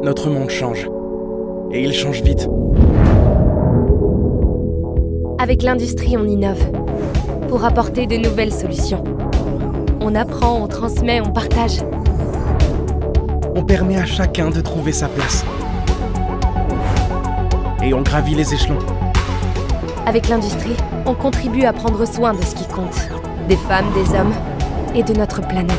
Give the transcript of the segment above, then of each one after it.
Notre monde change. Et il change vite. Avec l'industrie, on innove pour apporter de nouvelles solutions. On apprend, on transmet, on partage. On permet à chacun de trouver sa place. Et on gravit les échelons. Avec l'industrie, on contribue à prendre soin de ce qui compte. Des femmes, des hommes et de notre planète.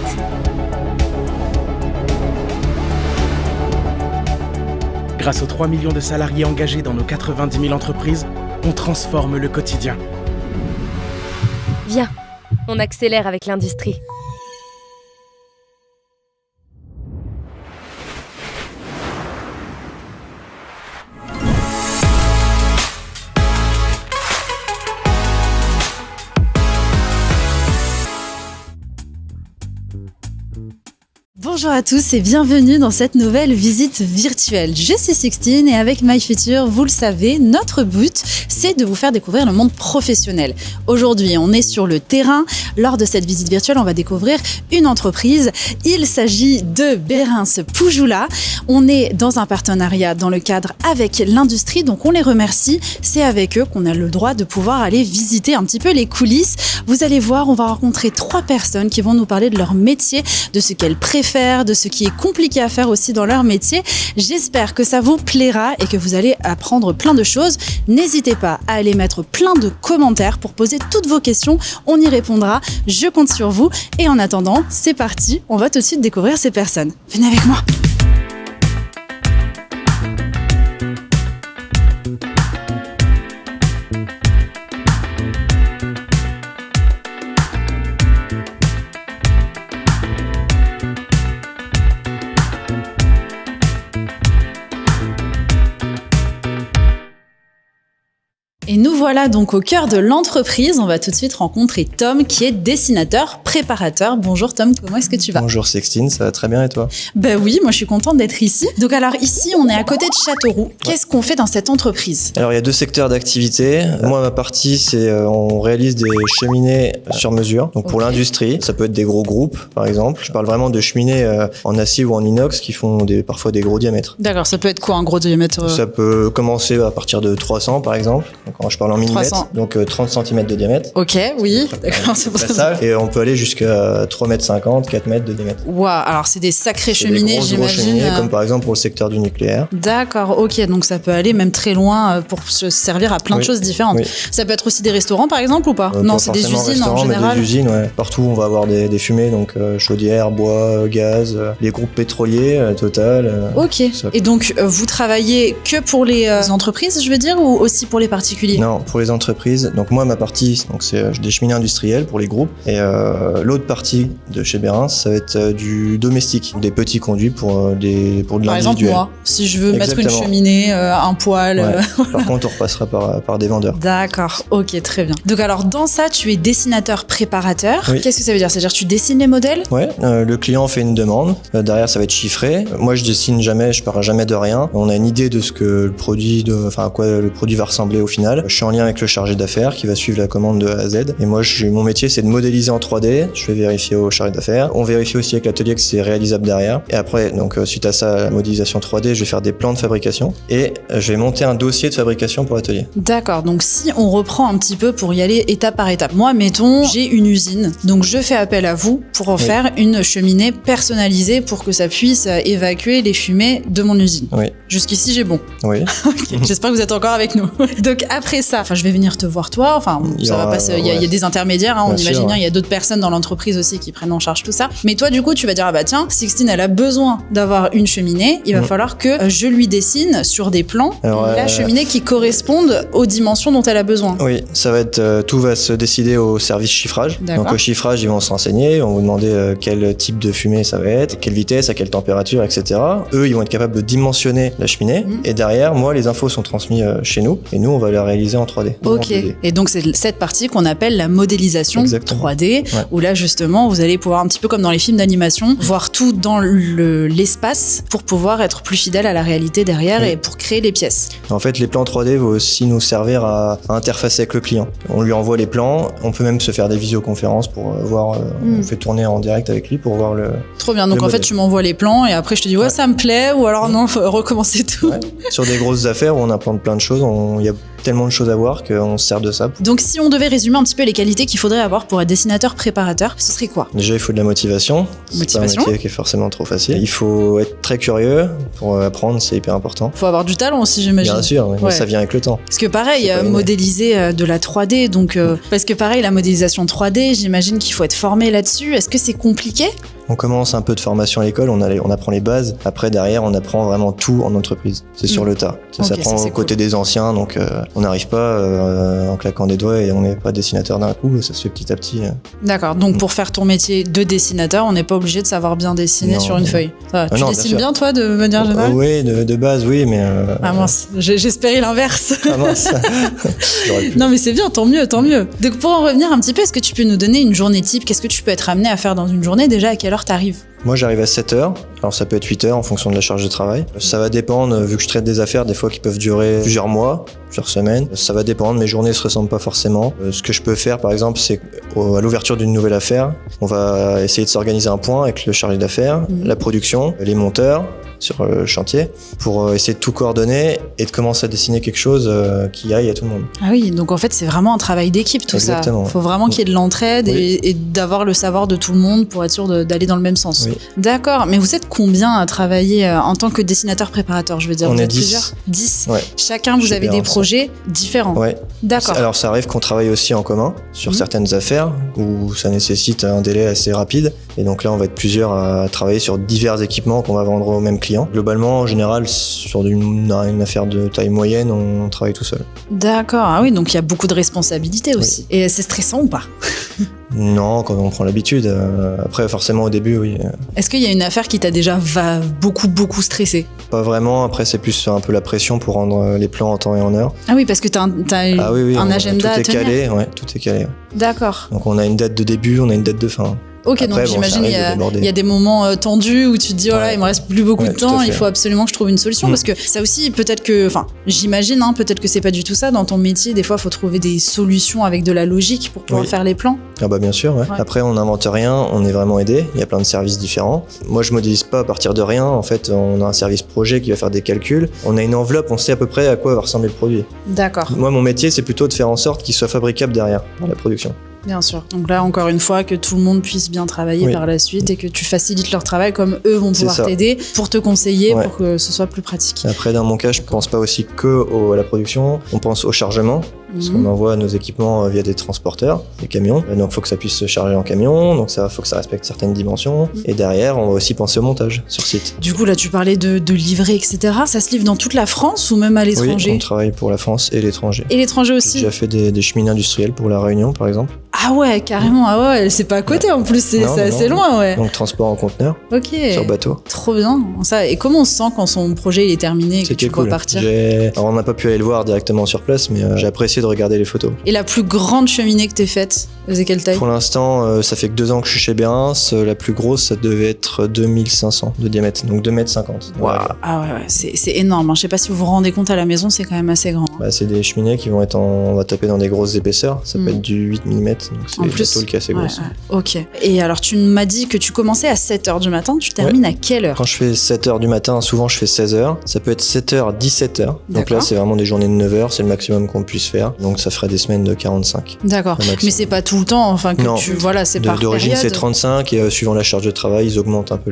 Grâce aux 3 millions de salariés engagés dans nos 90 000 entreprises, on transforme le quotidien. Viens, on accélère avec l'industrie. Bonjour à tous et bienvenue dans cette nouvelle visite virtuelle. Je suis Sixtine et avec MyFuture, vous le savez, notre but, c'est de vous faire découvrir le monde professionnel. Aujourd'hui, on est sur le terrain. Lors de cette visite virtuelle, on va découvrir une entreprise. Il s'agit de Berens Poujoula. On est dans un partenariat dans le cadre avec l'industrie, donc on les remercie. C'est avec eux qu'on a le droit de pouvoir aller visiter un petit peu les coulisses. Vous allez voir, on va rencontrer 3 personnes qui vont nous parler de leur métier, de ce qu'elles préfèrent, de ce qui est compliqué à faire aussi dans leur métier. J'espère que ça vous plaira et que vous allez apprendre plein de choses. N'hésitez pas à aller mettre plein de commentaires pour poser toutes vos questions. On y répondra. Je compte sur vous. Et en attendant, c'est parti. On va tout de suite découvrir ces personnes. Venez avec moi. Et nous voilà donc au cœur de l'entreprise. On va tout de suite rencontrer Tom qui est dessinateur, préparateur. Bonjour Tom, comment est-ce que tu vas ? Bonjour Sixtine, ça va très bien et toi ? Ben oui, moi je suis contente d'être ici. Donc alors ici, on est à côté de Châteauroux. Qu'est-ce qu'on fait dans cette entreprise ? Alors il y a 2 secteurs d'activité. Moi ma partie c'est on réalise des cheminées sur mesure. Donc pour l'industrie, ça peut être des gros groupes par exemple. Je parle vraiment de cheminées en acier ou en inox qui font parfois des gros diamètres. D'accord, ça peut être quoi un gros diamètre ? Ça peut commencer à partir de 300 par exemple. Donc, quand je parle en millimètres, donc 30 cm de diamètre. Ok, oui, d'accord, c'est pour ça. Et on peut aller jusqu'à 3,50 m, 4 mètres de diamètre. Waouh, alors c'est des sacrées C'est cheminées, des grosses cheminées, comme par exemple pour le secteur du nucléaire. D'accord, ok, donc ça peut aller même très loin pour se servir à plein de choses différentes. Oui. Ça peut être aussi des restaurants par exemple ou pas ? Non, c'est des usines en général. Mais des usines, ouais. Partout on va avoir des fumées, donc chaudière, bois, gaz, les groupes pétroliers, Total. Ok, et donc vous travaillez que pour les entreprises, je veux dire, ou aussi pour les particuliers ? Non, pour les entreprises. Donc moi, ma partie, donc c'est des cheminées industrielles pour les groupes. Et l'autre partie de chez Berens, ça va être du domestique, des petits conduits pour de l'individuel. Par exemple, moi, si je veux mettre une cheminée, un poêle... Ouais. Par contre, on repassera par des vendeurs. D'accord, ok, très bien. Donc alors, dans ça, tu es dessinateur-préparateur. Oui. Qu'est-ce que ça veut dire ? C'est-à-dire tu dessines les modèles ? Ouais, le client fait une demande. Derrière, ça va être chiffré. Moi, je dessine jamais, je pars jamais de rien. On a une idée de ce que le produit, à quoi le produit va ressembler au final. Je suis en lien avec le chargé d'affaires qui va suivre la commande de A à Z. Et moi, mon métier, c'est de modéliser en 3D. Je vais vérifier au chargé d'affaires. On vérifie aussi avec l'atelier que c'est réalisable derrière. Et après, donc, suite à ça, la modélisation 3D, je vais faire des plans de fabrication et je vais monter un dossier de fabrication pour l'atelier. D'accord. Donc, si on reprend un petit peu pour y aller étape par étape. Moi, mettons, j'ai une usine. Donc, je fais appel à vous pour en faire une cheminée personnalisée pour que ça puisse évacuer les fumées de mon usine. Oui. Jusqu'ici, j'ai bon. Oui. Okay. J'espère que vous êtes encore avec nous. Donc, après ça, je vais venir te voir toi. Ça va pas. Il y a des intermédiaires. On imagine bien. Il y a d'autres personnes dans l'entreprise aussi qui prennent en charge tout ça. Mais toi, du coup, tu vas dire tiens, Sixtine, elle a besoin d'avoir une cheminée. Il va falloir que je lui dessine sur des plans la cheminée qui corresponde aux dimensions dont elle a besoin. Oui, ça va être tout va se décider au service chiffrage. D'accord. Donc au chiffrage, ils vont se renseigner, on va vous demander quel type de fumée ça va être, quelle vitesse, à quelle température, etc. Eux, ils vont être capables de dimensionner la cheminée. Et derrière, moi, les infos sont transmises chez nous et nous, on va leur réalisé en 3D. en Ok. 2D. Et donc, c'est cette partie qu'on appelle la modélisation Exactement. 3D, Ouais. où là, justement, vous allez pouvoir, un petit peu comme dans les films d'animation, voir tout dans l'espace pour pouvoir être plus fidèle à la réalité derrière Oui. et pour créer les pièces. En fait, les plans 3D vont aussi nous servir à interfacer avec le client. On lui envoie les plans, on peut même se faire des visioconférences pour voir, on fait tourner en direct avec lui pour voir le... Trop bien. Donc, Le en fait, modèle. tu m'envoies les plans et après, je te dis, ouais, Ouais. ça me plaît, ou alors non, faut recommencer tout. Ouais. Sur des grosses affaires où on implante plein de choses, il y a tellement de choses à voir qu'on se sert de ça. Donc, si on devait résumer un petit peu les qualités qu'il faudrait avoir pour être dessinateur préparateur, ce serait quoi? Déjà, il faut de la motivation. C'est pas un Motivation. métier qui est forcément trop facile. Il faut être très curieux pour apprendre, c'est hyper important. Faut avoir du talent aussi, j'imagine. Bien sûr, mais Ouais. ça vient avec le temps. Parce que pareil, C'est pas inné. modéliser de la 3D, donc parce que pareil, la modélisation 3D, j'imagine qu'il faut être formé là-dessus. Est-ce que c'est compliqué? On commence un peu de formation à l'école, on apprend les bases. Après, derrière, on apprend vraiment tout en entreprise. C'est sur le tas. Ça Ok, s'apprend ça, c'est aux côtés des anciens, donc on n'arrive pas en claquant des doigts et on n'est pas dessinateur d'un coup. Ça se fait petit à petit. D'accord, donc pour faire ton métier de dessinateur, on n'est pas obligé de savoir bien dessiner Non, sur une non. feuille. Ça va. Tu non, bien dessines sûr. bien, toi, de manière générale? Oui, de base, oui, mais... Ah mince, j'espérais l'inverse. ah mince. J'aurais pu. Non mais c'est bien, tant mieux, tant mieux. Donc pour en revenir un petit peu, est-ce que tu peux nous donner une journée type? Qu'est-ce que tu peux être amené à faire dans une journée? Déjà, à quelle heure t'arrives? Moi, j'arrive à 7h. Alors, ça peut être 8h en fonction de la charge de travail. Ça va dépendre, vu que je traite des affaires, des fois qui peuvent durer plusieurs mois, plusieurs semaines. Ça va dépendre, mes journées se ressemblent pas forcément. Ce que je peux faire, par exemple, c'est à l'ouverture d'une nouvelle affaire, on va essayer de s'organiser un point avec le chargé d'affaires, la production, les monteurs sur le chantier, pour essayer de tout coordonner et de commencer à dessiner quelque chose qui aille à tout le monde. Ah oui, donc en fait c'est vraiment un travail d'équipe tout Exactement. ça. Faut vraiment qu'il y ait de l'entraide Oui. et d'avoir le savoir de tout le monde pour être sûr d'aller dans le même sens. Oui. D'accord, mais vous êtes combien à travailler en tant que dessinateur préparateur? Je veux dire, On vous est êtes 10. plusieurs? 10. Ouais. Chacun, vous Je avez sais des bien, ça. projets différents. Ouais. D'accord. Alors ça arrive qu'on travaille aussi en commun sur certaines affaires où ça nécessite un délai assez rapide. Et donc là, on va être plusieurs à travailler sur divers équipements qu'on va vendre au même client. Globalement, en général, sur une affaire de taille moyenne, on travaille tout seul. D'accord, ah oui, donc il y a beaucoup de responsabilités aussi. Et c'est stressant ou pas? Non, quand on prend l'habitude. Après, forcément, au début, oui. Est-ce qu'il y a une affaire qui t'a déjà beaucoup stressé? Pas vraiment. Après, c'est plus un peu la pression pour rendre les plans en temps et en heure. Ah oui, parce que t'as Ah oui, un agenda tout à est tenir. calé. Ouais, tout est calé. D'accord. Donc on a une date de début, on a une date de fin. Ok, Après, donc bon, j'imagine ça il arrive de déborder. y a des moments tendus où tu te dis oh là, Ouais. il me reste plus beaucoup Ouais, de tout à temps, fait. il faut absolument que je trouve une solution parce que ça aussi peut-être que, enfin j'imagine peut-être que c'est pas du tout ça dans ton métier. Des fois, il faut trouver des solutions avec de la logique pour pouvoir Oui. faire les plans. Ah bah bien sûr, ouais. Ouais. Après on n'invente rien, on est vraiment aidé, il y a plein de services différents. Moi je modélise pas à partir de rien, en fait on a un service projet qui va faire des calculs, on a une enveloppe, on sait à peu près à quoi va ressembler le produit. D'accord, Moi mon métier c'est plutôt de faire en sorte qu'il soit fabricable derrière, dans la production. bien sûr. Donc là, encore une fois, que tout le monde puisse bien travailler Oui. par la suite et que tu facilites leur travail comme eux vont C'est pouvoir ça. t'aider pour te conseiller Ouais. pour que ce soit plus pratique. Après dans mon cas je pense pas aussi à la production, on pense au chargement, parce qu'on envoie nos équipements via des transporteurs, des camions, donc faut que ça puisse se charger en camion, donc ça faut que ça respecte certaines dimensions, et derrière on va aussi penser au montage sur site. Du coup, là, tu parlais de livrer, etc. Ça se livre dans toute la France ou même à Oui, l'étranger? on travaille pour la France et l'étranger. Et l'étranger J'ai aussi? déjà fait des cheminées industrielles pour la Réunion par exemple, Ah ouais, carrément, ah ouais, c'est pas à côté en plus, c'est Non, c'est non, assez non. loin, ouais. donc transport en conteneur, Ok. sur bateau. Trop bien. Ça, et comment on se sent quand son projet il est terminé et que tu C'était le vois cool. partir? Alors on n'a pas pu aller le voir directement sur place, mais j'ai apprécié de regarder les photos. Et la plus grande cheminée que t'aies faite, elle faisait quelle taille? Pour l'instant, ça fait que 2 ans que je suis chez Bérin's. La plus grosse, ça devait être 2500 de diamètre, donc 2,50 m. Ah ouais, c'est énorme. Hein. Je sais pas si vous vous rendez compte à la maison, c'est quand même assez grand. Hein. Bah, c'est des cheminées qui vont être on va taper dans des grosses épaisseurs. Ça peut être du 8 mm, donc c'est En une plus, tôle qui est assez grosse. ouais. Ok. Et alors, tu m'as dit que tu commençais à 7h du matin, tu termines à quelle heure? Quand je fais 7h du matin, souvent je fais 16h. Ça peut être 7h, 17h. Donc D'accord. là, c'est vraiment des journées de 9h, c'est le maximum qu'on puisse faire. Donc ça ferait des semaines de 45. D'accord. Au maximum. Mais c'est pas tout le temps, enfin, que Non. tu. Voilà, c'est par D'origine, période. c'est 35 et suivant la charge de travail, ils augmentent un peu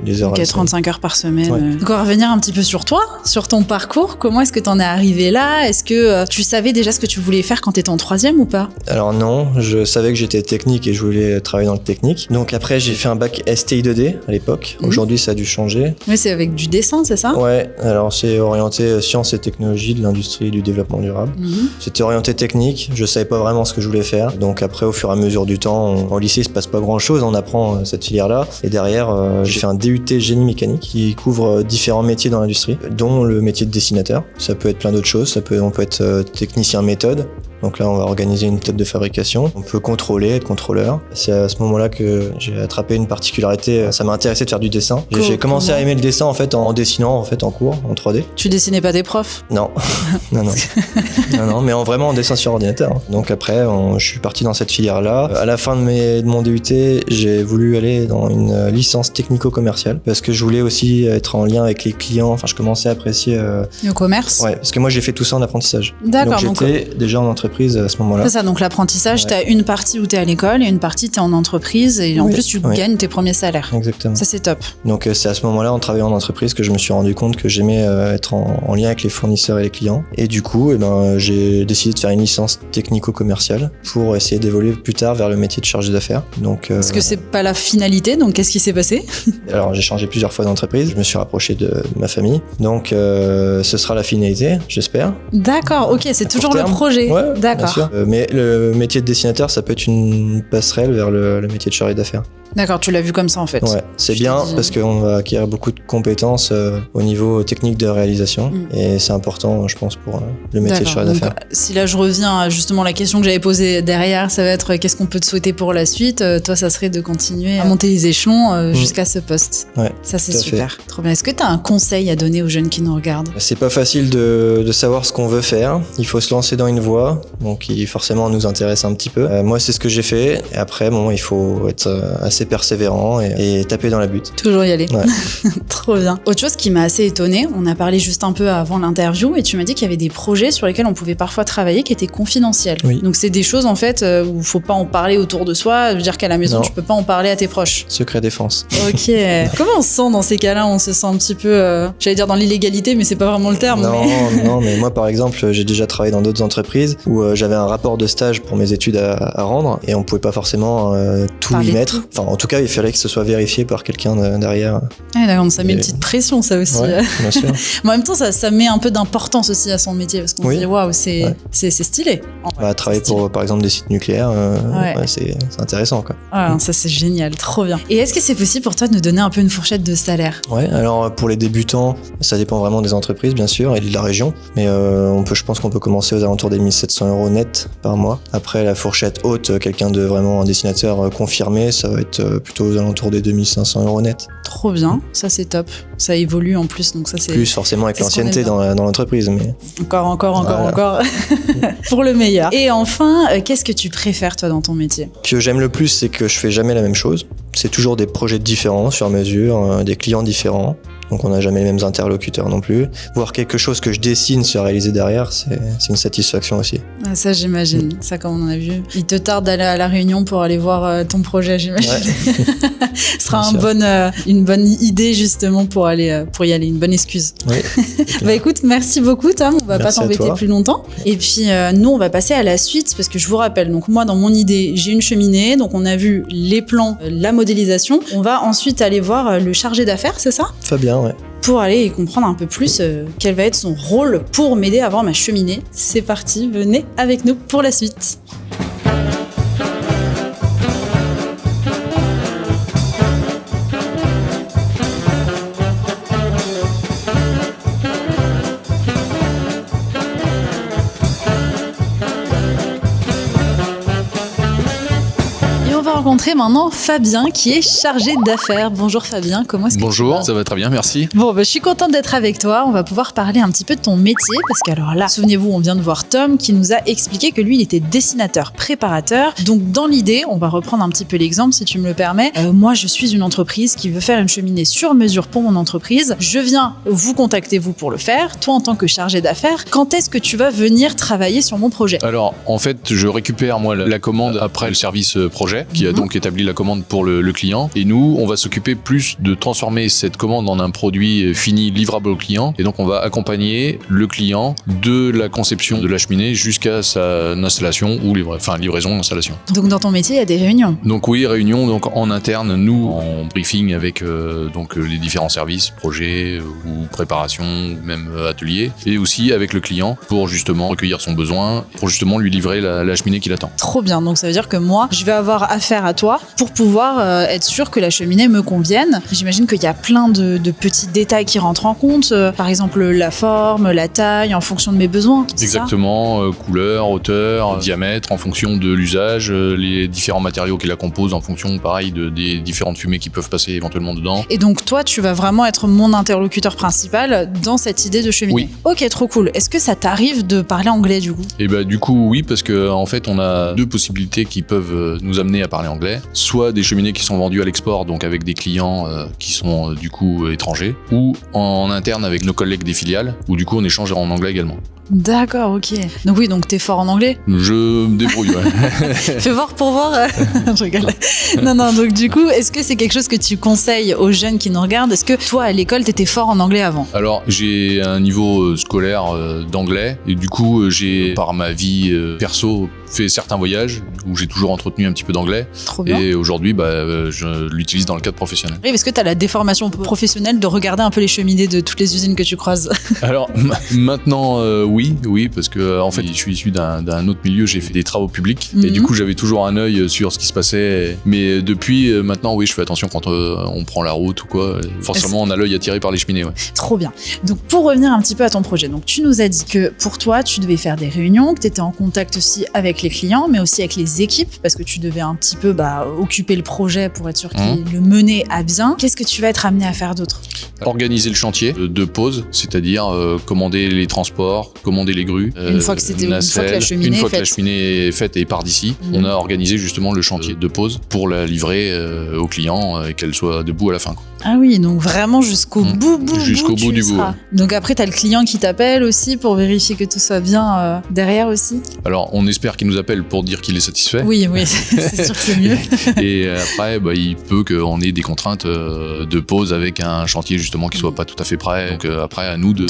les heures. Ok, à la semaine. 35 heures par semaine. Ouais. Donc on va revenir un petit peu sur toi, sur ton parcours. Comment est-ce que t'en es arrivé là? Est-ce que tu savais déjà ce que tu voulais faire quand t'étais en troisième ou pas? Alors non, je savais que j'étais technique et je voulais travailler dans le technique. Donc après, j'ai fait un bac STI 2D à l'époque. Mhm. Aujourd'hui, ça a dû changer. Oui, c'est avec du dessin, c'est ça? Ouais, alors c'est orienté sciences et technologies de l'industrie et du développement durable. Mhm. C'était orienté technique, je savais pas vraiment ce que je voulais faire. Donc après, au fur et à mesure du temps, au lycée, il se passe pas grand-chose, on apprend cette filière-là. Et derrière, j'ai fait un DUT génie mécanique qui couvre différents métiers dans l'industrie, dont le métier de dessinateur. Ça peut être plein d'autres choses, on peut être technicien méthode. Donc là, on va organiser une méthode de fabrication. On peut contrôler, être contrôleur. C'est à ce moment-là que j'ai attrapé une particularité. Ça m'a intéressé de faire du dessin. J'ai commencé à aimer le dessin en fait en dessinant en fait en cours, en 3D. Tu dessinais pas tes profs? Non, non, mais vraiment en dessin sur ordinateur. Donc après, je suis parti dans cette filière-là. À la fin de mon DUT, j'ai voulu aller dans une licence technico-commerciale parce que je voulais aussi être en lien avec les clients. Enfin, je commençais à apprécier le commerce. Ouais, parce que moi j'ai fait tout ça en apprentissage. D'accord. Donc j'étais déjà en entreprise à ce moment-là. C'est ça, donc l'apprentissage, tu as une partie où tu es à l'école et une partie tu es en entreprise et en plus tu gagnes tes premiers salaires. Exactement. Ça, c'est top. Donc c'est à ce moment-là, en travaillant en entreprise, que je me suis rendu compte que j'aimais être en lien avec les fournisseurs et les clients. Et du coup, j'ai décidé de faire une licence technico-commerciale pour essayer d'évoluer plus tard vers le métier de chargé d'affaires. Donc, parce que c'est pas la finalité, donc qu'est-ce qui s'est passé? Alors j'ai changé plusieurs fois d'entreprise, je me suis rapproché de ma famille. Donc ce sera la finalité, j'espère. D'accord, ok, c'est toujours le projet. Ouais, d'accord. Bien sûr. Mais le métier de dessinateur, ça peut être une passerelle vers le métier de chargé d'affaires. D'accord, tu l'as vu comme ça en fait. Ouais, c'est bien parce qu'on va acquérir beaucoup de compétences au niveau technique de réalisation et c'est important, je pense, pour le métier de chargé d'affaires. Si là je reviens à justement la question que j'avais posée derrière, ça va être qu'est-ce qu'on peut te souhaiter pour la suite? Toi, ça serait de continuer à monter les échelons jusqu'à ce poste. Ouais, ça c'est super. Trop bien. Est-ce que tu as un conseil à donner aux jeunes qui nous regardent? C'est pas facile de savoir ce qu'on veut faire. Il faut se lancer dans une voie, donc qui forcément nous intéresse un petit peu. Moi, c'est ce que j'ai fait. Et après, il faut être assez persévérant et taper dans la butte. Toujours y aller. Ouais. Trop bien. Autre chose qui m'a assez étonnée, on a parlé juste un peu avant l'interview et tu m'as dit qu'il y avait des projets sur lesquels on pouvait parfois travailler qui étaient confidentiels. Oui. Donc c'est des choses en fait où il faut pas en parler autour de soi. Je veux dire qu'à la maison, tu peux pas en parler à tes proches. Secret défense. Ok. Comment on se sent dans ces cas-là? On se send un petit peu, j'allais dire dans l'illégalité, mais c'est pas vraiment le terme. Non, mais moi par exemple, j'ai déjà travaillé dans d'autres entreprises où j'avais un rapport de stage pour mes études à rendre et on pouvait pas forcément tout y mettre. Enfin, en tout cas, il fallait que ce soit vérifié par quelqu'un derrière. Ah, d'accord, ça met une petite pression, ça aussi. Ouais, bien sûr. Mais en même temps, ça met un peu d'importance aussi à son métier parce qu'on se dit waouh, c'est stylé. Travailler pour par exemple des sites nucléaires, c'est intéressant quoi. Ah, ça c'est génial, trop bien. Et est-ce que c'est possible pour toi de nous donner un peu une fourchette de salaire? Ouais, alors pour les débutants, ça dépend vraiment des entreprises bien sûr et de la région, mais je pense qu'on peut commencer aux alentours des 1 700 € net par mois. Après la fourchette haute, quelqu'un de vraiment un dessinateur confirmé, ça va être plutôt aux alentours des 2 500 € net. Trop bien, ça c'est top. Ça évolue en plus, donc ça c'est... Plus forcément avec l'ancienneté dans l'entreprise, mais... Encore. Pour le meilleur. Et enfin, qu'est-ce que tu préfères toi dans ton métier? Ce que j'aime le plus, c'est que je fais jamais la même chose. C'est toujours des projets différents, sur mesure, des clients différents. Donc on n'a jamais les mêmes interlocuteurs non plus. Voir quelque chose que je dessine se réaliser derrière, c'est une satisfaction aussi. Ah, ça j'imagine, ça comme on en a vu. Il te tarde d'aller à la réunion pour aller voir ton projet, j'imagine. Ouais. Ce sera une bonne idée justement pour y aller, une bonne excuse. Oui. Bah écoute, merci beaucoup Tom, on va merci pas t'embêter plus longtemps. Et puis nous on va passer à la suite parce que je vous rappelle, donc moi dans mon idée j'ai une cheminée, donc on a vu les plans, la modélisation. On va ensuite aller voir le chargé d'affaires, c'est ça? Fabien, ouais. Pour aller comprendre un peu plus quel va être son rôle pour m'aider à avoir ma cheminée. C'est parti, venez avec nous pour la suite. Rencontrer maintenant Fabien qui est chargé d'affaires. Bonjour Fabien, comment est-ce que Bonjour, ça va très bien, merci. Bon, je suis contente d'être avec toi. On va pouvoir parler un petit peu de ton métier parce que alors là, souvenez-vous, on vient de voir Tom qui nous a expliqué que lui, il était dessinateur, préparateur. Donc dans l'idée, on va reprendre un petit peu l'exemple si tu me le permets. Moi, je suis une entreprise qui veut faire une cheminée sur mesure pour mon entreprise. Je viens vous contacter vous pour le faire. Toi, en tant que chargé d'affaires, quand est-ce que tu vas venir travailler sur mon projet? Alors, en fait, je récupère moi la commande après le service projet qui a a donc établi la commande pour le client. Et nous, on va s'occuper plus de transformer cette commande en un produit fini livrable au client. Et donc, on va accompagner le client de la conception de la cheminée jusqu'à sa installation ou livraison, installation. Donc dans ton métier, il y a des réunions. Donc oui, réunion donc en interne, nous en briefing avec donc les différents services, projets ou préparation, ou même atelier, et aussi avec le client pour justement recueillir son besoin, pour justement lui livrer la cheminée qu'il attend. Trop bien, donc ça veut dire que moi, je vais avoir affaire à toi pour pouvoir être sûr que la cheminée me convienne. J'imagine qu'il y a plein de petits détails qui rentrent en compte, par exemple la forme, la taille, en fonction de mes besoins. Exactement, couleur, hauteur, diamètre, en fonction de l'usage, les différents matériaux qui la composent, en fonction, pareil, des différentes fumées qui peuvent passer éventuellement dedans. Et donc toi, tu vas vraiment être mon interlocuteur principal dans cette idée de cheminée. Oui. Ok, trop cool. Est-ce que ça t'arrive de parler anglais du coup? Et du coup, oui, parce que en fait, on a deux possibilités qui peuvent nous amener à parler anglais. Soit des cheminées qui sont vendues à l'export, donc avec des clients qui sont du coup étrangers, ou en interne avec nos collègues des filiales, où du coup on échange en anglais également. D'accord, ok. Donc oui, donc t'es fort en anglais? Je me débrouille, ouais. Fais voir pour voir. Je rigole. Non, donc du coup, est-ce que c'est quelque chose que tu conseilles aux jeunes qui nous regardent? Est-ce que toi, à l'école, t'étais fort en anglais avant? Alors, j'ai un niveau scolaire d'anglais, et du coup, j'ai, par ma vie perso, fait certains voyages où j'ai toujours entretenu un petit peu d'anglais. Trop bien. Et aujourd'hui, je l'utilise dans le cadre professionnel. Oui, parce que t'as la déformation professionnelle de regarder un peu les cheminées de toutes les usines que tu croises. Alors, maintenant, oui, parce que en fait, je suis issu d'un autre milieu, j'ai fait des travaux publics, et du coup, j'avais toujours un œil sur ce qui se passait. Mais depuis, maintenant, oui, je fais attention quand on prend la route ou quoi. Forcément, on a l'œil attiré par les cheminées, ouais. Trop bien. Donc, pour revenir un petit peu à ton projet, donc tu nous as dit que pour toi, tu devais faire des réunions, que tu étais en contact aussi avec les clients, mais aussi avec les équipes, parce que tu devais un petit peu occuper le projet pour être sûr qu'il le menait à bien. Qu'est-ce que tu vas être amené à faire d'autre? Organiser le chantier de pose, c'est-à-dire commander les transports, commander les grues, une fois que la cheminée est faite et part d'ici, on a organisé justement le chantier de pose pour la livrer au client et qu'elle soit debout à la fin, quoi. Ah oui, donc vraiment jusqu'au bout du bout. Ouais. Donc après, t'as le client qui t'appelle aussi pour vérifier que tout soit bien derrière aussi. Alors, on espère qu'il nous appelle pour dire qu'il est satisfait. Oui, c'est sûr que c'est mieux. Et après, il peut qu'on ait des contraintes de pose avec un chantier justement qui soit pas tout à fait prêt. Donc après, à nous de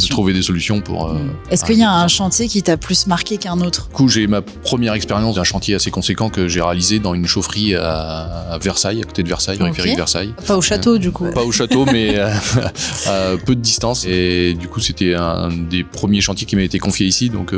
trouver des solutions pour... Est-ce qu'il y a un chantier qui t'a plus marqué qu'un autre? Du coup, j'ai ma première expérience d'un chantier assez conséquent que j'ai réalisé dans une chaufferie à Versailles, à côté de Versailles, périphérie de Versailles. Pas au château, du coup. Pas au château, mais à peu de distance. Et du coup, c'était un des premiers chantiers qui m'a été confié ici. Donc,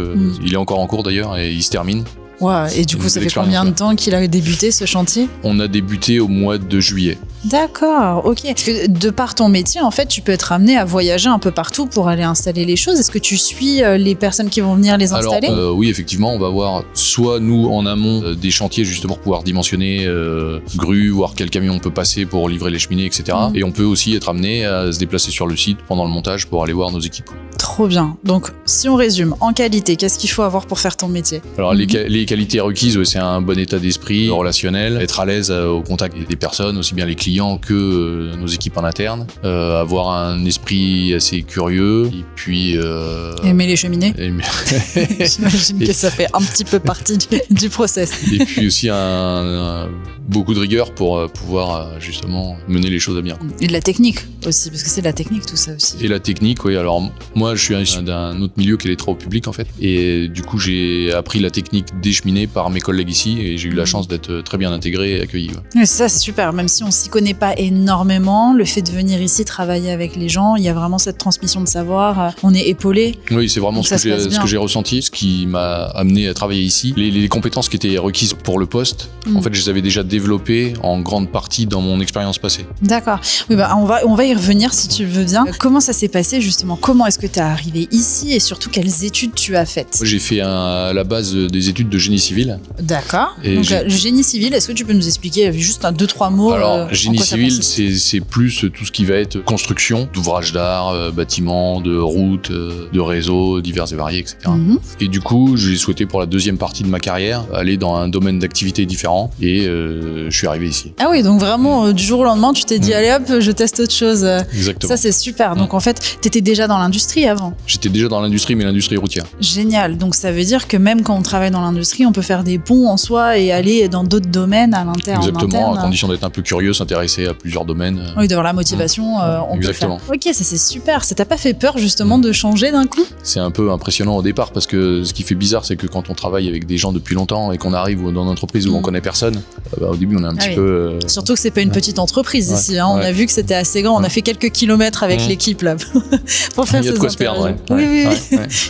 il est encore en cours d'ailleurs et il se termine. Ouais, et du coup, ça fait combien de temps qu'il a débuté ce chantier? On a débuté au mois de juillet. D'accord, ok. Parce que de par ton métier, en fait, tu peux être amené à voyager un peu partout pour aller installer les choses. Est-ce que tu suis les personnes qui vont venir les installer? Alors, oui, effectivement, on va voir soit nous en amont des chantiers justement pour pouvoir dimensionner grues, voir quel camion on peut passer pour livrer les cheminées, etc. Et on peut aussi être amené à se déplacer sur le site pendant le montage pour aller voir nos équipes. Trop bien. Donc, si on résume, en qualité, qu'est-ce qu'il faut avoir pour faire ton métier? Alors, les qualités requises, c'est un bon état d'esprit relationnel, être à l'aise au contact des personnes, aussi bien les clients que nos équipes en interne, avoir un esprit assez curieux, et puis... aimer les cheminées. J'imagine que ça fait un petit peu partie du process. Et puis aussi beaucoup de rigueur pour pouvoir justement mener les choses à bien. Et de la technique aussi, parce que c'est de la technique tout ça aussi. Et la technique, oui. Alors moi, je suis issu d'un autre milieu qui est les travaux publics en fait. Et du coup, j'ai appris la technique des cheminées par mes collègues ici et j'ai eu la chance d'être très bien intégré et accueilli. Ouais. Ça, c'est super. Même si on s'y connaît pas énormément, le fait de venir ici travailler avec les gens, il y a vraiment cette transmission de savoir. On est épaulé. Oui, c'est vraiment ce que j'ai ressenti, ce qui m'a amené à travailler ici. Les compétences qui étaient requises pour le poste, en fait, je les avais déjà développées en grande partie dans mon expérience passée. D'accord. Oui, on va y revenir si tu veux bien. Comment ça s'est passé justement? Comment est-ce que tu es arrivé ici et surtout quelles études tu as faites? J'ai fait à la base des études de génie civil. D'accord. Donc le génie civil, est-ce que tu peux nous expliquer juste 2-3 mots? Alors, génie civil, c'est plus tout ce qui va être construction d'ouvrages d'art, bâtiments, de routes, de réseaux divers et variés, etc. Et du coup, j'ai souhaité pour la deuxième partie de ma carrière aller dans un domaine d'activité différent et je suis arrivé ici. Ah oui, donc vraiment du jour au lendemain, tu t'es dit allez hop, je teste autre chose. Exactement. Ça c'est super. Donc en fait, t'étais déjà dans l'industrie avant? J'étais déjà dans l'industrie, mais l'industrie routière. Génial. Donc ça veut dire que même quand on travaille dans l'industrie, l'industrie, on peut faire des ponts en soi et aller dans d'autres domaines à l'interne. Exactement, à condition d'être un peu curieux, s'intéresser à plusieurs domaines. Oui, d'avoir la motivation, on Exactement. peut le faire. Ok, ça c'est super. Ça t'a pas fait peur justement de changer d'un coup? C'est un peu impressionnant au départ parce que ce qui fait bizarre, c'est que quand on travaille avec des gens depuis longtemps et qu'on arrive dans une entreprise où on connaît personne, au début on est un petit peu... Surtout que c'est pas une petite entreprise ici. On a vu que c'était assez grand. On a fait quelques kilomètres avec l'équipe là pour faire ces interviews. Il y a de quoi se perdre. Oui.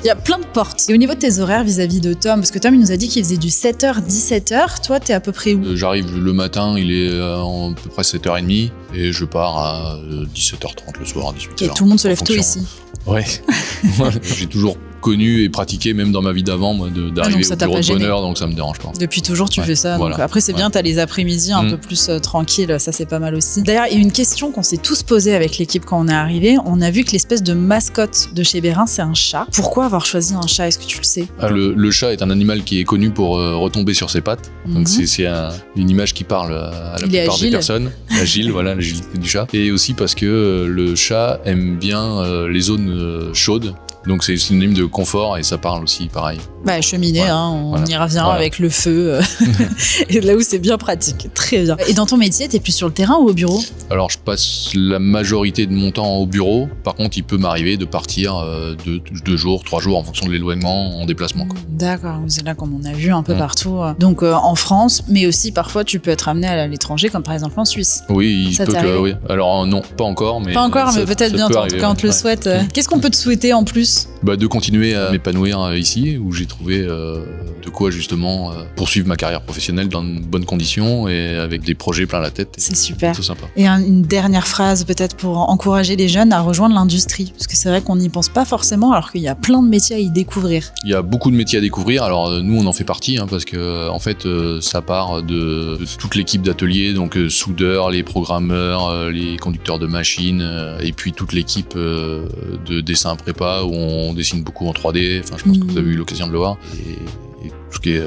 Il y a plein de portes. Et au niveau de tes horaires vis-à-vis de Tom, parce que Tom il nous a dit qu'il faisait du 7h, 17h. Toi, t'es à peu près où? J'arrive le matin, il est à peu près 7h30 et je pars à 17h30 le soir, 18h. Et tout le monde se lève tôt ici. Ouais. J'ai toujours connu et pratiqué, même dans ma vie d'avant, moi, d'arriver au bureau de bonne heure, donc ça me dérange pas. Depuis toujours, tu fais ça. Voilà. Donc après, c'est bien, t'as les après-midi un peu plus tranquilles, ça c'est pas mal aussi. D'ailleurs, il y a une question qu'on s'est tous posée avec l'équipe quand on est arrivé. On a vu que l'espèce de mascotte de chez Bérin, c'est un chat. Pourquoi avoir choisi un chat? Est-ce que tu le sais? Le chat est un animal qui est connu pour retomber sur ses pattes. Donc c'est une image qui parle à la plupart des personnes. Agile, voilà, l'agilité du chat. Et aussi parce que le chat aime bien les zones chaudes. Donc c'est synonyme de confort et ça parle aussi pareil. Bah cheminée, on y revient avec le feu. Et là où c'est bien pratique, très bien. Et dans ton métier, t'es plus sur le terrain ou au bureau? Alors je passe la majorité de mon temps au bureau. Par contre, il peut m'arriver de partir 2 jours, 3 jours en fonction de l'éloignement en déplacement. D'accord, c'est là comme on a vu un peu partout. Donc en France, mais aussi parfois tu peux être amené à l'étranger, comme par exemple en Suisse. Oui, il peut que oui. Alors non, pas encore, mais peut-être bientôt. En tout cas, on te le souhaite. Qu'est-ce qu'on peut te souhaiter en plus? De continuer à m'épanouir ici, où j'ai trouvé de quoi justement poursuivre ma carrière professionnelle dans de bonnes conditions et avec des projets plein la tête. C'est super. C'est sympa. Et une dernière phrase peut-être pour encourager les jeunes à rejoindre l'industrie, parce que c'est vrai qu'on n'y pense pas forcément, alors qu'il y a plein de métiers à y découvrir. Il y a beaucoup de métiers à découvrir. Alors nous, on en fait partie, parce que en fait, ça part de toute l'équipe d'atelier, donc soudeurs, les programmeurs, les conducteurs de machines, et puis toute l'équipe de dessin prépa où on dessine beaucoup en 3D. Enfin, je pense que vous avez eu l'occasion de le voir. Et tout ce qui est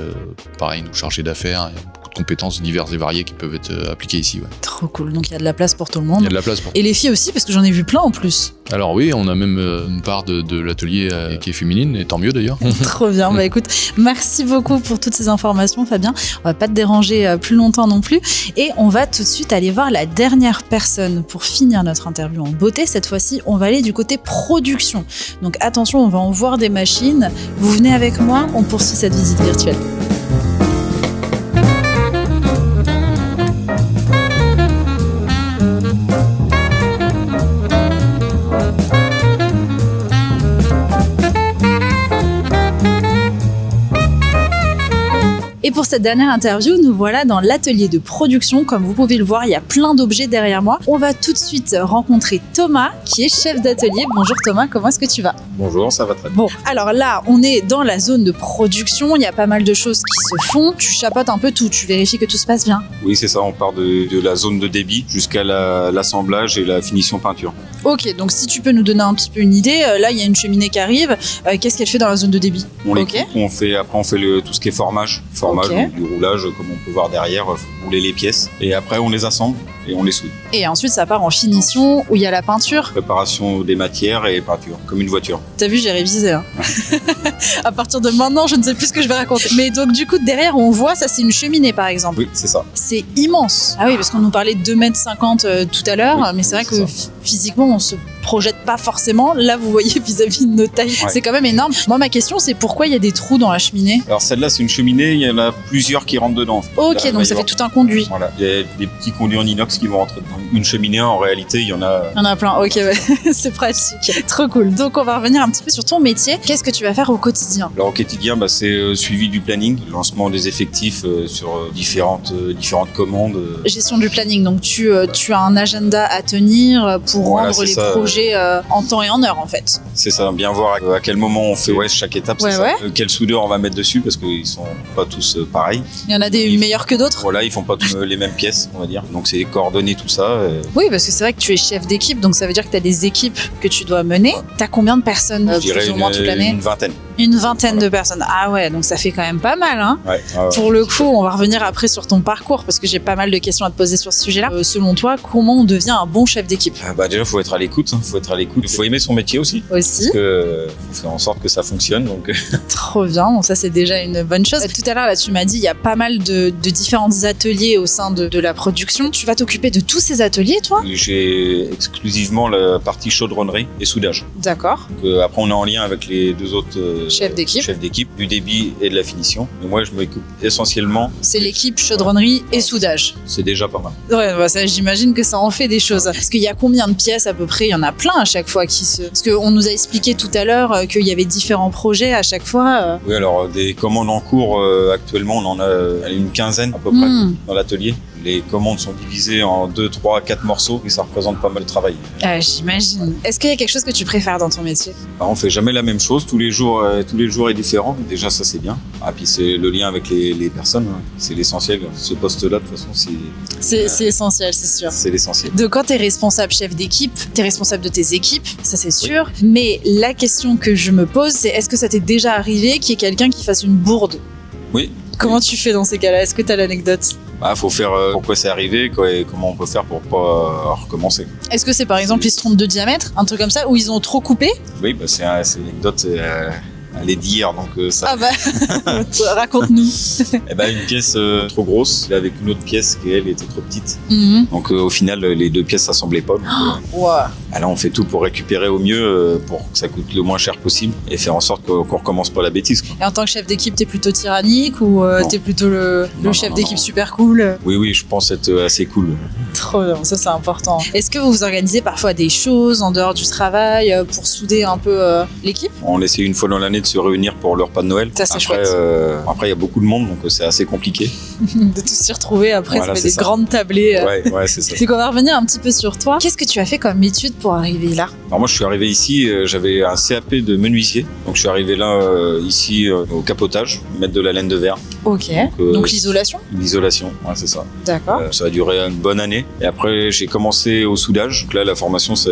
pareil, nous chargés d'affaires. Il y a beaucoup de compétences diverses et variées qui peuvent être appliquées ici. Ouais. Trop cool. Donc il y a de la place pour tout le monde. Il y a de la place pour. Et les filles aussi, parce que j'en ai vu plein en plus. Alors oui, on a même une part de l'atelier qui est féminine, et tant mieux d'ailleurs. Trop bien. Bah écoute, merci beaucoup pour toutes ces informations, Fabien. On va pas te déranger plus longtemps non plus. Et on va tout de suite aller voir la dernière personne pour finir notre interview en beauté. Cette fois-ci, on va aller du côté production. Donc attention, on va en voir des machines. Vous venez avec moi, on poursuit cette visite virtuelle. Et pour cette dernière interview, nous voilà dans l'atelier de production. Comme vous pouvez le voir, il y a plein d'objets derrière moi. On va tout de suite rencontrer Thomas, qui est chef d'atelier. Bonjour Thomas, comment est-ce que tu vas? Bonjour, ça va très bien. Bon, alors là, on est dans la zone de production. Il y a pas mal de choses qui se font. Tu chapeautes un peu tout, tu vérifies que tout se passe bien. Oui, c'est ça, on part de la zone de débit jusqu'à l'assemblage et la finition peinture. Ok, donc si tu peux nous donner un petit peu une idée, là il y a une cheminée qui arrive. Qu'est-ce qu'elle fait dans la zone de débit? Après on fait tout ce qui est formage, donc du roulage, comme on peut voir derrière, rouler les pièces. Et après on les assemble et on les soude. Et ensuite ça part en finition où il y a la peinture. Préparation des matières et peinture, comme une voiture. T'as vu, j'ai révisé. À partir de maintenant, je ne sais plus ce que je vais raconter. Mais donc du coup, derrière, on voit, ça c'est une cheminée par exemple. Oui, c'est ça. C'est immense. Ah oui, parce qu'on nous parlait de 2,50 m tout à l'heure, mais c'est vrai que physiquement, on se projette pas forcément. Là, vous voyez, vis-à-vis de nos tailles, c'est quand même énorme. Moi, ma question, c'est pourquoi il y a des trous dans la cheminée? Alors celle-là, c'est une cheminée, il y en a plusieurs qui rentrent dedans. Ok, là, donc ça fait tout un conduit. Voilà, il y a des petits conduits en inox qui vont rentrer dedans. Une cheminée, en réalité, il y en a... Il y en a plein, ok, c'est pratique. Trop cool. Donc, on va revenir un petit peu sur ton métier. Qu'est-ce que tu vas faire au quotidien? Alors, au quotidien, c'est suivi du planning, lancement des effectifs sur différentes commandes. Gestion du planning, donc tu as un agenda à tenir pour rendre les projets en temps et en heure en fait. C'est ça, bien voir à quel moment on fait chaque étape, c'est ça. Quel soudeur on va mettre dessus parce qu'ils sont pas tous pareils. Il y en a des meilleurs que d'autres. Voilà, ils font pas tous les mêmes pièces, on va dire. Donc c'est coordonner tout ça. Oui, parce que c'est vrai que tu es chef d'équipe, donc ça veut dire que tu as des équipes que tu dois mener. Tu as combien de personnes Je dirais plus ou moins toute l'année? une vingtaine. Une vingtaine de personnes. Ah ouais, donc ça fait quand même pas mal, hein. Ouais. Pour le coup, on va revenir après sur ton parcours parce que j'ai pas mal de questions à te poser sur ce sujet-là. Selon toi, comment on devient un bon chef d'équipe? Déjà, faut être à l'écoute. Il faut aimer son métier aussi. Aussi. Parce que faut faire en sorte que ça fonctionne. Donc, Trop bien. Bon, ça, c'est déjà une bonne chose. Tout à l'heure, là, tu m'as dit, il y a pas mal de différents ateliers au sein de la production. Tu vas t'occuper de tous ces ateliers, toi? j'ai exclusivement la partie chaudronnerie et soudage. D'accord. Donc, après, on est en lien avec les deux autres Chefs d'équipe. du débit et de la finition. Mais moi, je m'occupe essentiellement. C'est l'équipe chaudronnerie et soudage. C'est déjà pas mal. Ouais, bah ça, j'imagine que ça en fait des choses. Parce qu'il y a combien de pièces à peu près? Il y en a plein à chaque fois qui se... Parce qu'on nous a expliqué tout à l'heure qu'il y avait différents projets à chaque fois. Oui, alors des commandes en cours, actuellement, on en a une quinzaine à peu près dans l'atelier. Les commandes sont divisées en 2, 3, 4 morceaux et ça représente pas mal de travail. J'imagine. Est-ce qu'il y a quelque chose que tu préfères dans ton métier? On fait jamais la même chose, tous les jours est différent. Déjà, ça c'est bien. Puis c'est le lien avec les personnes, c'est l'essentiel. Ce poste-là, de toute façon, c'est essentiel, c'est sûr. C'est l'essentiel. Donc quand tu es responsable chef d'équipe, tu es responsable de tes équipes, ça c'est sûr. Oui. Mais la question que je me pose, c'est est-ce que ça t'est déjà arrivé qu'il y ait quelqu'un qui fasse une bourde? Oui. Comment tu fais dans ces cas-là? Est-ce que tu as l'anecdote? Faut faire pourquoi c'est arrivé et comment on peut faire pour pas recommencer. Est-ce que c'est par exemple ils se trompent de diamètre, un truc comme ça, ou ils ont trop coupé? Oui, c'est l'anecdote. Elle est d'hier, donc ça. Ah bah, raconte-nous. Une pièce trop grosse, avec une autre pièce qui, elle, était trop petite. Donc au final, les deux pièces s'assemblaient pas. Donc, là, on fait tout pour récupérer au mieux, pour que ça coûte le moins cher possible et faire en sorte qu'on recommence pas la bêtise, quoi. Et en tant que chef d'équipe, t'es plutôt tyrannique ou t'es plutôt le chef d'équipe super cool? Oui, je pense être assez cool. Trop bien, ça c'est important. Est-ce que vous organisez parfois des choses en dehors du travail pour souder un peu l'équipe? On essaie une fois dans l'année de se réunir pour le repas de Noël. Ça, c'est chouette. Après, il y a beaucoup de monde, donc c'est assez compliqué. De tous s'y retrouver après, voilà, ça fait des grandes tablées. Ouais, c'est ça. Donc on va revenir un petit peu sur toi. Qu'est-ce que tu as fait comme étude pour arriver là? Alors moi, je suis arrivé ici, j'avais un CAP de menuisier. Donc je suis arrivé là, ici, au capotage, mettre de la laine de verre. Ok. Donc l'isolation? L'isolation, ouais, c'est ça. D'accord. Ça a duré une bonne année. Et après, j'ai commencé au soudage. Donc là, la formation, ça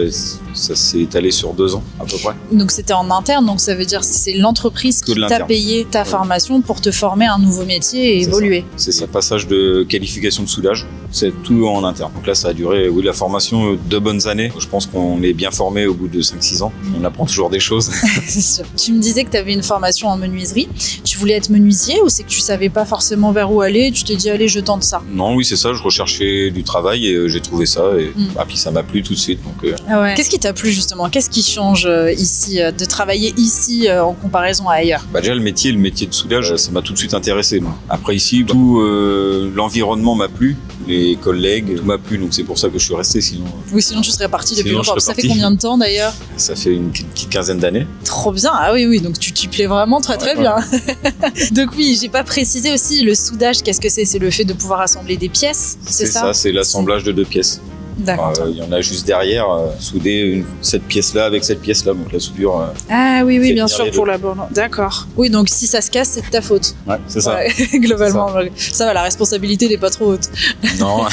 s'est étalé sur 2 ans, à peu près. Donc c'était en interne, donc ça veut dire que c'est l'entreprise qui t'a payé ta formation pour te former à un nouveau métier et évoluer. C'est ça, passage de qualification de soudage. C'est tout en interne. Donc là, ça a duré, la formation, 2 bonnes années. Je pense qu'on est bien formé au bout de 5-6 ans. On apprend toujours des choses. C'est sûr. Tu me disais que tu avais une formation en menuiserie. Tu voulais être menuisier ou c'est que tu savais pas forcément vers où aller et tu t'es dit, allez, je tente ça? Non, oui, c'est ça. Je recherchais du travail et j'ai trouvé ça. Et puis ça m'a plu tout de suite. Donc, ouais. Qu'est-ce qui t'a plu justement? Qu'est-ce qui change ici, de travailler ici en comparaison à ailleurs? Déjà, le métier de soudage, ça m'a tout de suite intéressé. Donc. Après ici, tout l'environnement m'a plu. Les collègues, tout m'a plu, donc c'est pour ça que je suis resté, sinon... Oui, sinon tu serais parti depuis longtemps. Ça fait combien de temps d'ailleurs? Ça fait une petite quinzaine d'années. Trop bien, ah oui, donc tu t'y plais vraiment très bien. Donc oui, j'ai pas précisé aussi, le soudage, qu'est-ce que c'est? C'est le fait de pouvoir assembler des pièces, c'est ça? C'est ça, c'est l'assemblage de 2 pièces. D'accord. Il y en a juste derrière, souder cette pièce-là avec cette pièce-là, donc la soudure... Ah oui, bien sûr, pour la borne. D'accord. Oui, donc si ça se casse, c'est de ta faute. Ouais, c'est ça. Ouais, globalement, ça va, la responsabilité n'est pas trop haute. Non.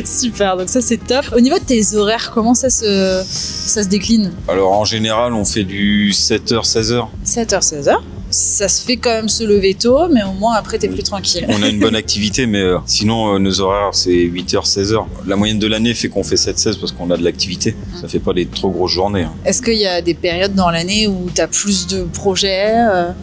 Super, donc ça c'est top. Au niveau de tes horaires, comment ça se décline? Alors en général, on fait du 7h, 16h. 7h, 16h. Ça se fait quand même se lever tôt, mais au moins après t'es plus tranquille. On a une bonne activité, mais sinon nos horaires c'est 8h, 16h. La moyenne de l'année fait qu'on fait 7-16 parce qu'on a de l'activité. Ça fait pas des trop grosses journées. Est-ce qu'il y a des périodes dans l'année où t'as plus de projets,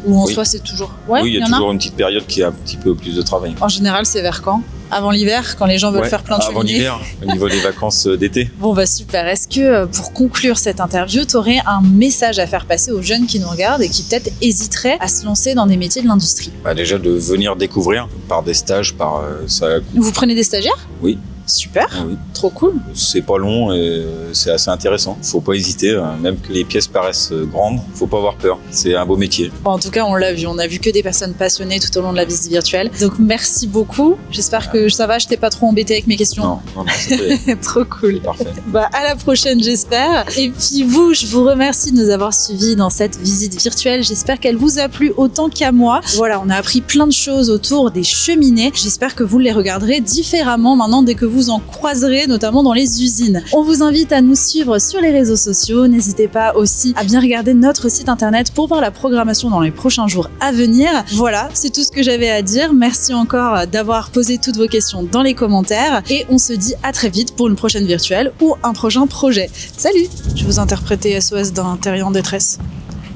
ou en soi c'est toujours... Ouais, oui, il y a toujours une petite période qui a un petit peu plus de travail. En général, c'est vers quand? Avant l'hiver, quand les gens veulent faire plein de cheminées? Avant l'hiver, au niveau des vacances d'été. Bon bah super, est-ce que pour conclure cette interview, tu aurais un message à faire passer aux jeunes qui nous regardent et qui peut-être hésiteraient à se lancer dans des métiers de l'industrie? Déjà de venir découvrir par des stages, par ça. Vous prenez des stagiaires? Oui. Super, oui. Trop cool. C'est pas long et c'est assez intéressant. Faut pas hésiter, même que les pièces paraissent grandes, faut pas avoir peur. C'est un beau métier. Bon, en tout cas, on l'a vu, on a vu que des personnes passionnées tout au long de la visite virtuelle. Donc merci beaucoup. J'espère que ça va, je t'ai pas trop embêté avec mes questions. Non, c'était trop cool. Parfait. À la prochaine, j'espère. Et puis vous, je vous remercie de nous avoir suivis dans cette visite virtuelle. J'espère qu'elle vous a plu autant qu'à moi. Voilà, on a appris plein de choses autour des cheminées. J'espère que vous les regarderez différemment maintenant dès que vous vous en croiserez notamment dans les usines. On vous invite à nous suivre sur les réseaux sociaux. N'hésitez pas aussi à bien regarder notre site internet pour voir la programmation dans les prochains jours à venir. Voilà, c'est tout ce que j'avais à dire. Merci encore d'avoir posé toutes vos questions dans les commentaires et on se dit à très vite pour une prochaine virtuelle ou un prochain projet. Salut! Je vais vous interpréter SOS d'un terrier en détresse.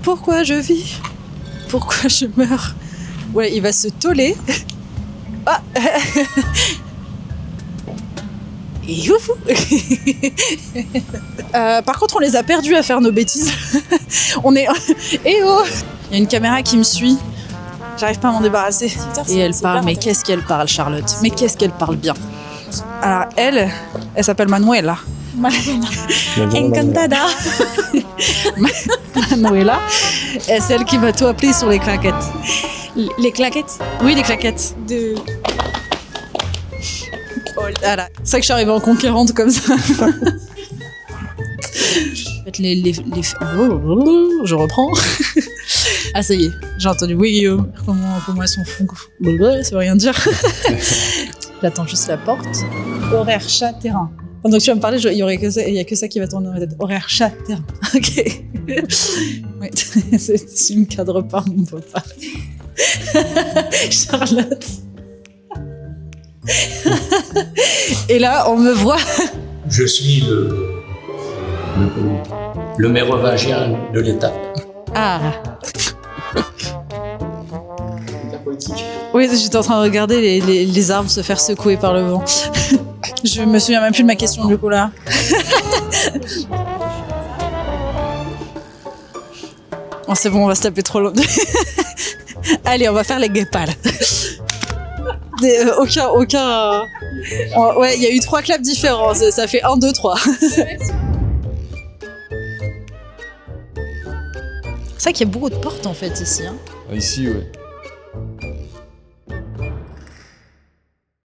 Pourquoi je vis? Pourquoi je meurs? Ouais, il va se toller. Ah. Youhou. Par contre, on les a perdus à faire nos bêtises. On est... Eh oh! Il y a une caméra qui me suit. J'arrive pas à m'en débarrasser. Et elle parle, mais qu'est-ce qu'elle parle, Charlotte? Mais qu'est-ce qu'elle parle bien? Alors, elle s'appelle Manuela. Encantada. Manuela, est celle qui m'a tout appris sur les claquettes. Les claquettes? Oui, les claquettes. Voilà. C'est ça que je suis arrivée en conquérante comme ça. Je reprends. Ah, ça y est, j'ai entendu. Oui, Guillaume. Comment elles sont fous. Ça veut rien dire. J'attends juste la porte. Horaire chat-terrain. Donc tu vas me parler, il y a que ça qui va tourner dans ma tête. Horaire chat-terrain. Ok. Ouais, tu me cadres pas, mon papa. Charlotte. Et là, on me voit. Je suis le mérovingien de l'étape. Ah. Oui, j'étais en train de regarder les arbres se faire secouer par le vent. Je me souviens même plus de ma question du coup là. Bon, c'est bon, on va se taper trop long. Allez, on va faire les guépales. Aucun. Ouais, il y a eu 3 claps différents. Ça fait 1, 2, 3. C'est vrai qu'il y a beaucoup de portes en fait ici. Hein. Ici, ouais.